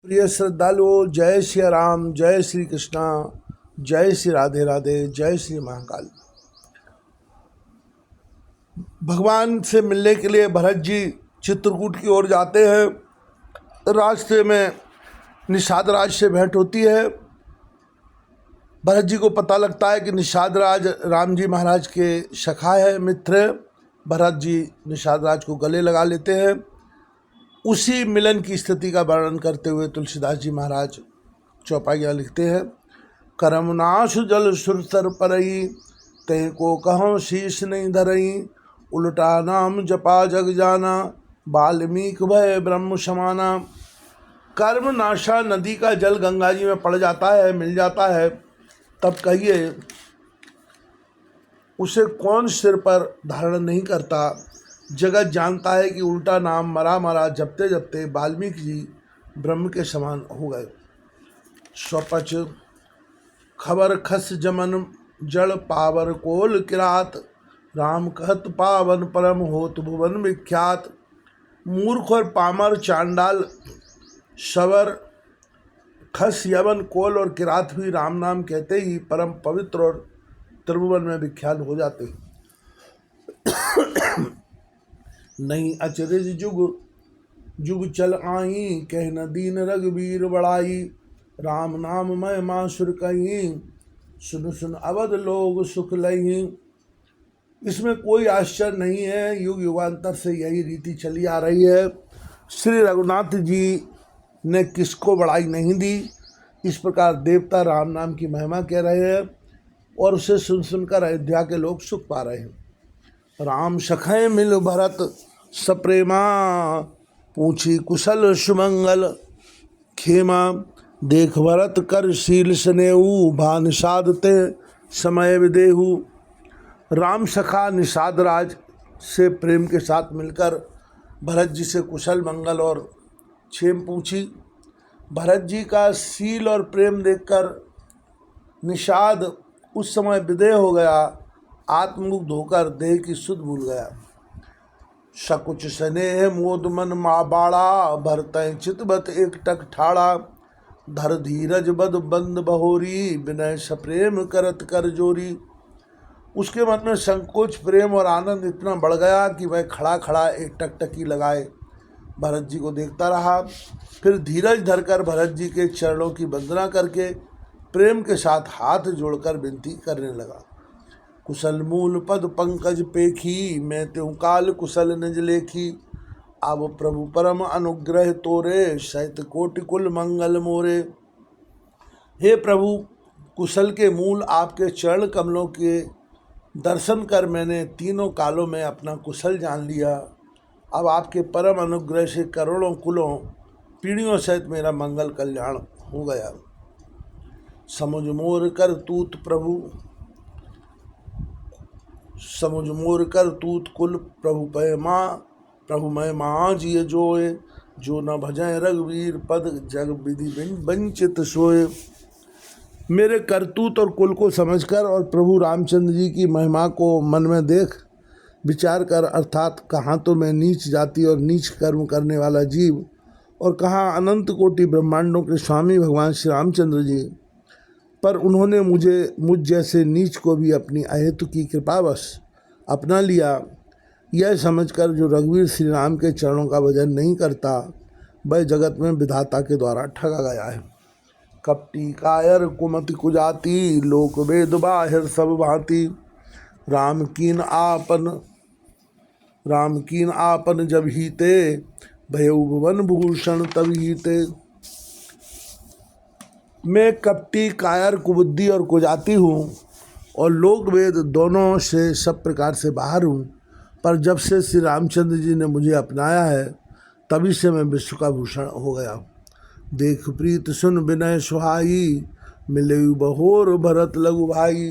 प्रिय श्रद्धालुओं, जय श्री राम, जय श्री कृष्णा, जय श्री राधे राधे, जय श्री महाकाल। भगवान से मिलने के लिए भरत जी चित्रकूट की ओर जाते हैं। रास्ते में निषाद राज से भेंट होती है। भरत जी को पता लगता है कि निषाद राज राम जी महाराज के सखा है, मित्र है। भरत जी निषाद राज को गले लगा लेते हैं। उसी मिलन की स्थिति का वर्णन करते हुए तुलसीदास जी महाराज चौपाइयाँ लिखते हैं। करमनाश जल सुरसर परई, तय को कहों शीश नहीं धरई। उल्टा नाम जपा जग जाना, वाल्मीकि भय ब्रह्म समाना। कर्मनाशा नदी का जल गंगा जी में पड़ जाता है, मिल जाता है, तब कहिए उसे कौन सिर पर धारण नहीं करता। जगत जानता है कि उल्टा नाम मरा मरा जपते जपते वाल्मीकि जी ब्रह्म के समान हो गए। स्वपच खबर खस जमन जड़ पावर कोल किरात, राम कहत पावन परम होत भुवन विख्यात। मूर्ख और पामर चांडाल सवर खस यवन कोल और किरात भी राम नाम कहते ही परम पवित्र और त्रिभुवन में विख्यात हो जाते। नहीं अचरज जुग जुग चल आई, कह न दीन रघुवीर बड़ाई। राम नाम मैं मासुर कहीं, सुन सुन अवध लोग सुख लही। इसमें कोई आश्चर्य नहीं है, युग युगांतर से यही रीति चली आ रही है। श्री रघुनाथ जी ने किसको बड़ाई नहीं दी। इस प्रकार देवता राम नाम की महिमा कह रहे हैं और उसे सुन सुनकर अयोध्या के लोग सुख पा रहे हैं। राम सखय मिल भरत सप्रेमा, पूछी कुशल सुमंगल खेमा। देख भरत कर शील स्नेहु, भा निषाद ते समय विदेहु। राम सखा निषाद राज से प्रेम के साथ मिलकर भरत जी से कुशल मंगल और क्षेम पूछी। भरत जी का शील और प्रेम देखकर निषाद उस समय विदेह हो गया, आत्ममुग्ध होकर देह की सुध भूल गया। सकुच स्नेह मोद मन मा बाड़ा, भरतय चितबत एक टक ठाड़ा। धर धीरज बद बंद बहोरी, विनय सप्रेम करत कर जोरी। उसके मन में संकोच प्रेम और आनंद इतना बढ़ गया कि वह खड़ा खड़ा एक टकटकी लगाए भरत जी को देखता रहा। फिर धीरज धरकर भरत जी के चरणों की वंदना करके प्रेम के साथ हाथ जोड़कर विनती करने लगा। कुशल मूल पद पंकज पेखी, मैं त्यों काल कुशल निज लेखी। अब प्रभु परम अनुग्रह तोरे, सहित कोटि कुल मंगल मोरे। हे प्रभु, कुशल के मूल आपके चरण कमलों के दर्शन कर मैंने तीनों कालों में अपना कुशल जान लिया। अब आपके परम अनुग्रह से करोड़ों कुलों पीढ़ियों सहित मेरा मंगल कल्याण हो गया। समुझ मोर कर तूत प्रभु, समुझ मोर कर तूत कुल प्रभु पय माँ। प्रभु मैं माँ जिय जोए, जो न भजय रघुवीर पद, जग विधि वंचित सोए। मेरे करतूत और कुल को समझकर और प्रभु रामचंद्र जी की महिमा को मन में देख विचार कर, अर्थात कहाँ तो मैं नीच जाति और नीच कर्म करने वाला जीव और कहाँ अनंत कोटि ब्रह्मांडों के स्वामी भगवान श्री रामचंद्र जी, पर उन्होंने मुझ जैसे नीच को भी अपनी अहेतु की कृपावश अपना लिया। यह समझकर जो रघुवीर श्री राम के चरणों का भजन नहीं करता, वह जगत में विधाता के द्वारा ठगा गया है। कपटी कायर कुमति कुजाति, लोक वेद बाहिर सब भांति। राम कीन आपन जब हीते, भयउ भुवन भूषण तब हीते। मैं कपटी कायर कुबुद्धि और कुजाति हूँ और लोक वेद दोनों से सब प्रकार से बाहर हूँ, पर जब से श्री रामचंद्र जी ने मुझे अपनाया है तभी से मैं विश्व का भूषण हो गया। देख प्रीत सुन विनय सुहाई, मिले बहोर भरत लघु भाई।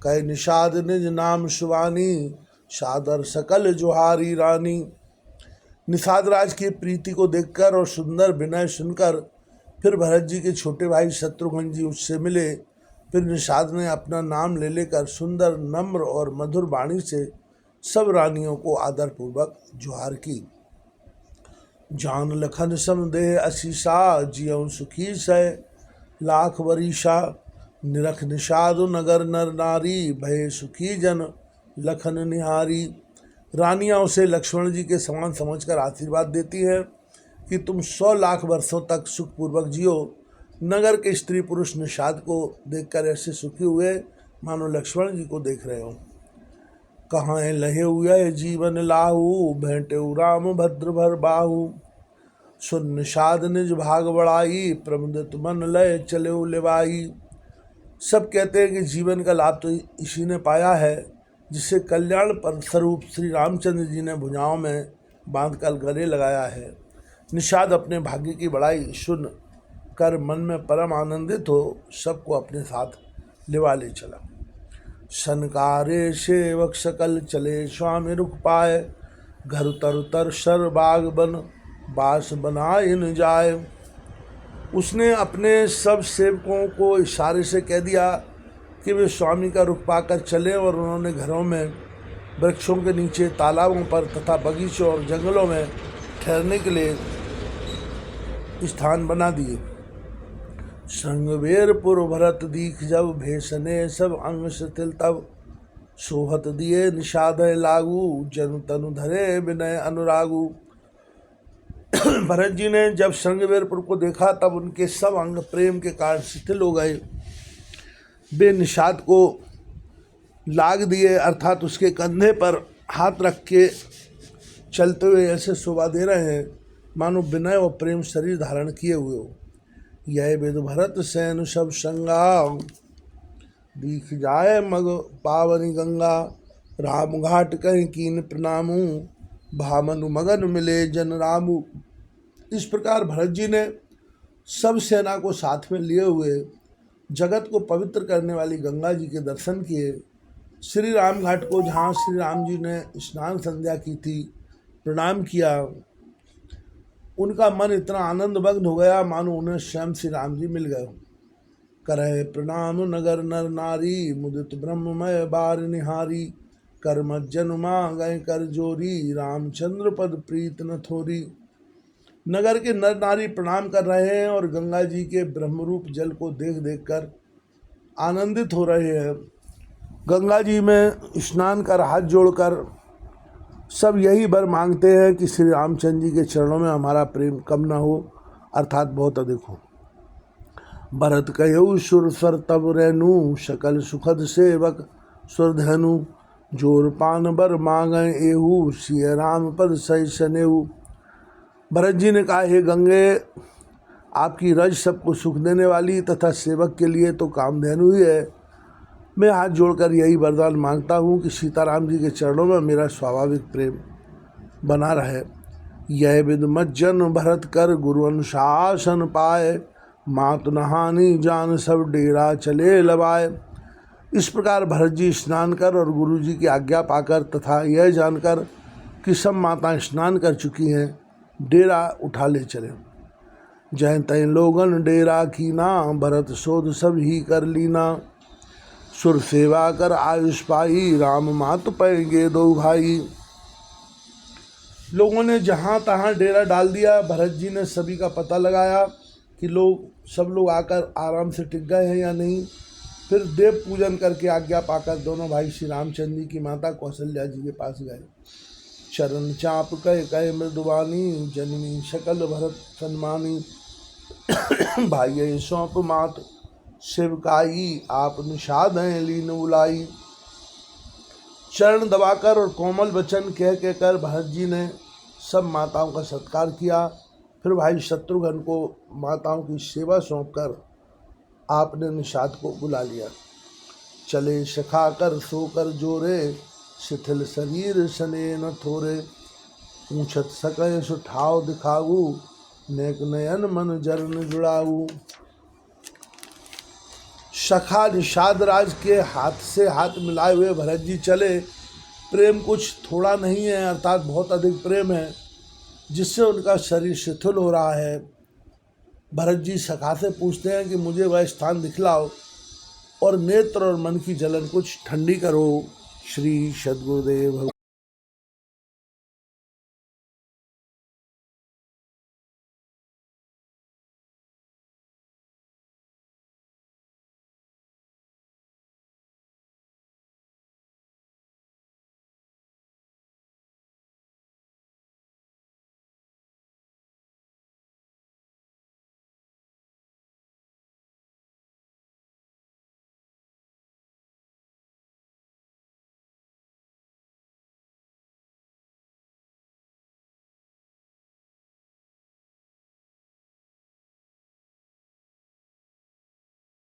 कह निषाद निज नाम सुवानी, सादर सकल जोहारी रानी। निषाद राज की प्रीति को देखकर और सुंदर विनय सुनकर फिर भरत जी के छोटे भाई शत्रुघ्न जी उससे मिले। फिर निषाद ने अपना नाम ले लेकर सुंदर नम्र और मधुर वाणी से सब रानियों को आदरपूर्वक जोहार की। जान लखन समदेह असीसा, जियऊ सुखी सै लाख वरीशा। निरख निषाद नगर नर नारी, भय सुखी जन लखन निहारी। रानियां उसे लक्ष्मण जी के समान समझकर आशीर्वाद देती हैं कि तुम 100 लाख वर्षों तक सुखपूर्वक जियो। नगर के स्त्री पुरुष निषाद को देखकर ऐसे सुखी हुए मानो लक्ष्मण जी को देख रहे हो। कहाँ लहे हुए जीवन लाहू, भेंटे राम भद्र भर बाहू। सुन निषाद निज भाग बढ़ाई, प्रमुदित मन लय चले लेवाई। सब कहते हैं कि जीवन का लाभ तो इसी ने पाया है जिसे कल्याण पर स्वरूप श्री रामचंद्र जी ने भुजाओं में बांधकर गले लगाया है। निषाद अपने भाग्य की बड़ाई सुन कर मन में परम आनंदित हो सबको अपने साथ लिवा ले चला। सनकारे सेवक सकल चले स्वामी रुख पाए, घर तर तर सर बाग बन बास बनाए न जाए। उसने अपने सब सेवकों को इशारे से कह दिया कि वे स्वामी का रुख पाकर चले और उन्होंने घरों में, वृक्षों के नीचे, तालाबों पर तथा बगीचों और जंगलों में ठहरने के लिए स्थान बना दिए। संगवेरपुर भरत दीख जब, भेषने सब अंग शिथिल तब। सोहत दिए निषाद लागू, जन तनु धरे विनय अनुरागू। भरत जी ने जब संगवेरपुर को देखा तब उनके सब अंग प्रेम के कारण शिथिल हो गए। वे निषाद को लाग दिए, अर्थात उसके कंधे पर हाथ रख के चलते हुए ऐसे शोभा दे रहे हैं मानो विनय और प्रेम शरीर धारण किए हुए हो। यह विद भरत सैन सब संगा, दीख जाए मग पावनी गंगा। राम घाट कहीं कीन प्रणामू, भामनु मगन मिले जन रामू। इस प्रकार भरत जी ने सब सेना को साथ में लिए हुए जगत को पवित्र करने वाली गंगा जी के दर्शन किए। श्री राम घाट को, जहाँ श्री राम जी ने स्नान संध्या की थी, प्रणाम किया। उनका मन इतना आनंदमग्न हो गया मानो उन्हें स्वयं श्री राम जी मिल गए। करहे प्रणाम नगर नर नारी, मुदित ब्रह्ममय बार निहारी। कर्म जन्मा गए कर जोरी, रामचंद्र पद प्रीत न थोरी। नगर के नर नारी प्रणाम कर रहे हैं और गंगा जी के ब्रह्मरूप जल को देख देख कर आनंदित हो रहे हैं। गंगा जी में स्नान कर हाथ जोड़कर सब यही वर मांगते हैं कि श्री रामचंद्र जी के चरणों में हमारा प्रेम कम न हो, अर्थात बहुत अधिक हो। भरत कहु सुर स्वर तब रेणु, सकल सुखद सेवक सुरधनु। जोर पान बर मांगे एहू, सिय राम पद सही सनेहू। भरत जी ने कहा, हे गंगे, आपकी रज सबको सुख देने वाली तथा सेवक के लिए तो कामधेनु ही है। मैं हाथ जोड़कर यही वरदान मांगता हूँ कि सीताराम जी के चरणों में मेरा स्वाभाविक प्रेम बना रहे। यह विद मज्जन भरत कर, गुरु अनुशासन पाए। मात नहानी जान सब डेरा चले लबाए। इस प्रकार भरत जी स्नान कर और गुरु जी की आज्ञा पाकर तथा यह जानकर कि सब माताएं स्नान कर चुकी हैं, डेरा उठा ले चले। जय तय लोगन डेरा कीना, भरत शोध सब ही कर लीना। सुर सेवा कर आयुष पाई, राम मात पैगे दो भाई। लोगों ने जहाँ तहाँ डेरा डाल दिया। भरत जी ने सभी का पता लगाया कि सब लोग आकर आराम से टिक गए हैं या नहीं। फिर देव पूजन करके आज्ञा पाकर दोनों भाई श्री रामचंद्र जी की माता कौशल्या जी के पास गए। चरण चाप कहे मृदुवानी, जननी शकल भरत सन्मानी। भाई सौंप मात शिवकाई, आप निषाद हैं लीन उलाई। चरण दबाकर और कोमल वचन कह कहकर भरत जी ने सब माताओं का सत्कार किया। फिर भाई शत्रुघ्न को माताओं की सेवा सौंपकर आपने निषाद को बुला लिया। चले सखा कर सोकर जोरे, शिथिल शरीर सने न थोरे। पूछत सके सुठाव दिखाऊ, नेक नयन मन जरन जुड़ाऊ। सखा निषाद राज के हाथ से हाथ मिलाए हुए भरत जी चले। प्रेम कुछ थोड़ा नहीं है, अर्थात बहुत अधिक प्रेम है, जिससे उनका शरीर शिथिल हो रहा है। भरत जी सखा से पूछते हैं कि मुझे वह स्थान दिखलाओ और नेत्र और मन की जलन कुछ ठंडी करो। श्री सद्गुरुदेव।